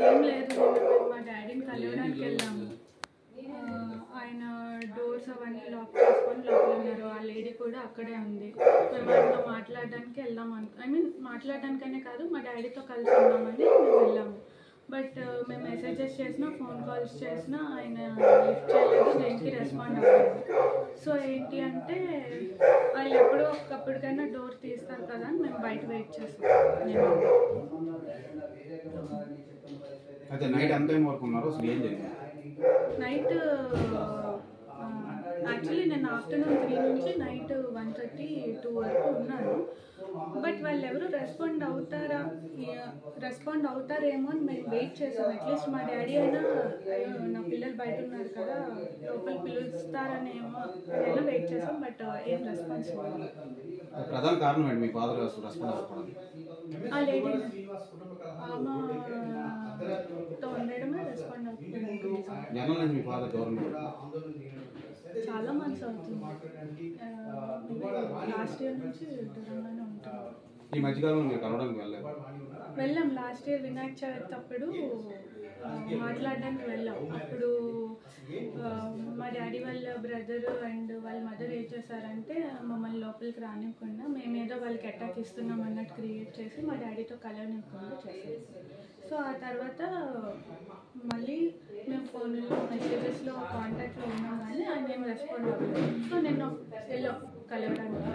ఏం లేదు, మా డాడీని కలవడానికి వెళ్ళాము. ఆయన డోర్స్ అవన్నీ లాక్ చేసుకొని లోపల ఉన్నారు. ఆ లేడీ కూడా అక్కడే ఉంది. మేము ఆయనతో మాట్లాడడానికి వెళ్దాం మాట్లాడడానికనే కాదు, మా డాడీతో కలిసి ఉన్నామని మేము వెళ్ళాము. బట్ మేము మెసేజెస్ చేసినా, ఫోన్ కాల్స్ చేసినా ఆయన లిఫ్ట్ చేయలేదు, దేనికి రెస్పాండ్ అవ్వలేదు. సో ఏంటి అంటే వాళ్ళు ఎప్పుడో ఒకప్పటికైనా డోర్ తీస్తారు కదా అని మేము బయట వెయిట్ చేస్తాం. అయితే నైట్ ఎంత టైం వరకు ఉన్నారు? అసలు ఏం జరిగింది? నైట్ యాక్చువల్లీ నేను ఆఫ్టర్నూన్ 3 నుంచి నైట్ 1:30, 2 వరకు ఉన్నాను. బట్ వాళ్ళు ఎవరు రెస్పాండ్ అవుతారేమో అని మేము వెయిట్ చేసాం. అట్లీస్ట్ మా డాడీ అయినా నా పిల్లలు బయట ఉన్నారు కదా, లోపల పిలుస్తారనేమో అయినా వెయిట్ చేసాం. బట్ ఏం రెస్పాన్స్ లేదు. ప్రధాన కారణం ఏంటి మీ ఫాదర్ రెస్పాండ్ అవ్వకపోవడం? ఆ లేడీ ఆమెతో ఉండడమే రెస్పాండ్ అవుతుంది. జనరల్ నుంచి మీ ఫాదర్ గవర్నమెంట్ చాలా మంత్స్ అవుతుంది, లాస్ట్ ఇయర్ నుంచి దూరంగానే ఉంటున్నాం. ఈ మధ్యకాలంలో మీరు కలవడానికి వెళ్ళాం. లాస్ట్ ఇయర్ వినాయక చవితి అప్పుడు మాట్లాడడానికి వెళ్ళాం. అప్పుడు మా డాడీ వాళ్ళ బ్రదర్ అండ్ వాళ్ళ మదర్ ఏం చేశారంటే మమ్మల్ని లోపలికి రానివ్వకుండా మేమేదో వాళ్ళకి అటాక్ ఇస్తున్నాం అన్నట్టు క్రియేట్ చేసి మా డాడీతో కలవనివ్వకుండా చేశారు. సో ఆ తర్వాత మళ్ళీ మేము ఫోన్లో మెసేజెస్లో కాంటాక్ట్లో ఉన్నాం కానీ ఆయన ఏం రెస్పాండ్ అవ్వలేదు. సో నేను వెళ్ళాం కలవడానికి.